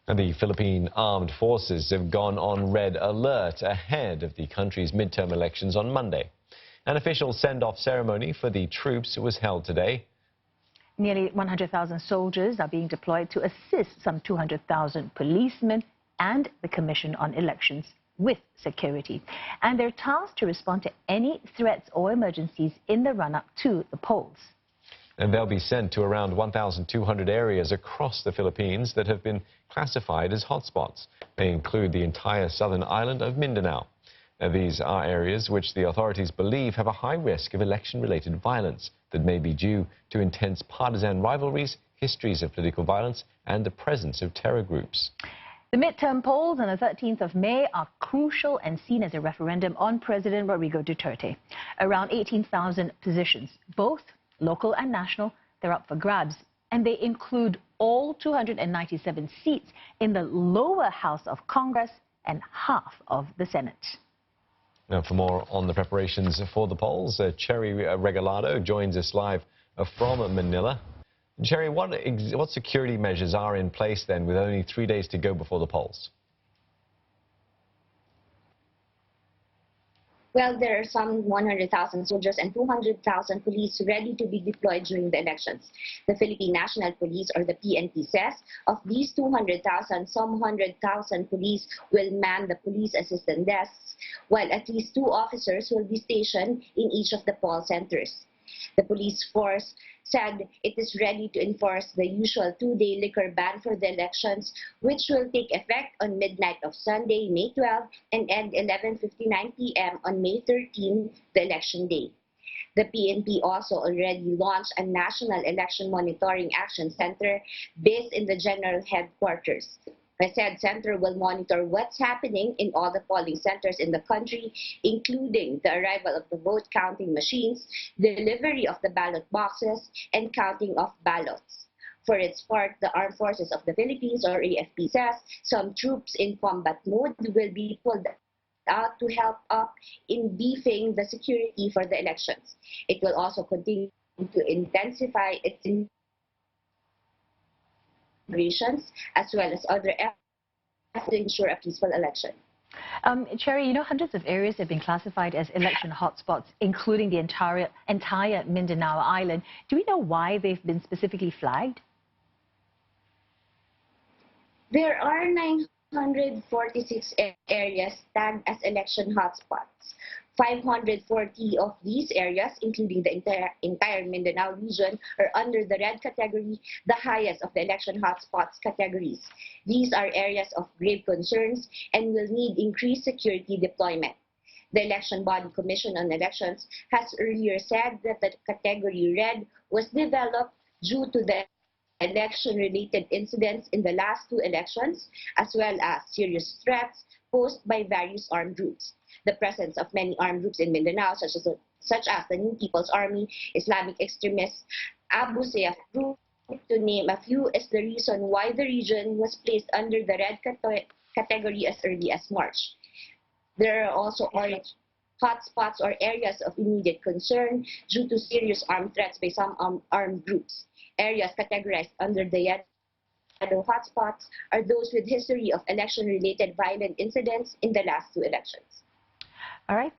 And the Philippine Armed Forces have gone on red alert ahead of the country's midterm elections on Monday. An official send-off ceremony for the troops was held today. Nearly 100,000 soldiers are being deployed to assist some 200,000 policemen and the Commission on Elections with security. And they're tasked to respond to any threats or emergencies in the run-up to the polls. And they'll be sent to around 1,200 areas across the Philippines that have been classified as hotspots. They include the entire southern island of Mindanao. Now, these are areas which the authorities believe have a high risk of election-related violence that may be due to intense partisan rivalries, histories of political violence, and the presence of terror groups. The midterm polls on the 13th of May are crucial and seen as a referendum on President Rodrigo Duterte. Around 18,000 positions, both local and national, they're up for grabs. And they include all 297 seats in the lower house of Congress and half of the Senate. Now, for more on the preparations for the polls, Cherry Regalado joins us live from Manila. Cherry, what security measures are in place then, with only 3 days to go before the polls? Well, there are some 100,000 soldiers and 200,000 police ready to be deployed during the elections. The Philippine National Police, or the PNP, says of these 200,000, some 100,000 police will man the police assistant desks, while at least 2 officers will be stationed in each of the poll centers. The police force said it is ready to enforce the usual 2-day liquor ban for the elections, which will take effect on midnight of Sunday, May 12, and end 11:59 p.m. on May 13, the election day. The PNP also already launched a National Election Monitoring Action Center based in the General Headquarters. The said center will monitor what's happening in all the polling centers in the country, including the arrival of the vote counting machines, delivery of the ballot boxes, and counting of ballots. For its part, the Armed Forces of the Philippines, or AFP, says some troops in combat mode will be pulled out to help up in beefing the security for the elections. It will also continue to intensify its operations as well as other efforts to ensure a peaceful election. Cherry, hundreds of areas have been classified as election hotspots, including the entire Mindanao Island. Do we know why they've been specifically flagged? There are 946 areas tagged as election hotspots. 540 of these areas, including the entire Mindanao region, are under the red category, the highest of the election hotspots categories. These are areas of grave concerns and will need increased security deployment. The Election Body Commission on Elections has earlier said that the category red was developed due to the election-related incidents in the last 2 elections, as well as serious threats posed by various armed groups. The presence of many armed groups in Mindanao, such as the New People's Army, Islamic extremists, Abu Sayyaf group, to name a few, is the reason why the region was placed under the red category as early as March. There are also orange hotspots, or areas of immediate concern, due to serious armed threats by some armed groups. Areas categorized under the yellow hotspots are those with history of election-related violent incidents in the last 2 elections. All right.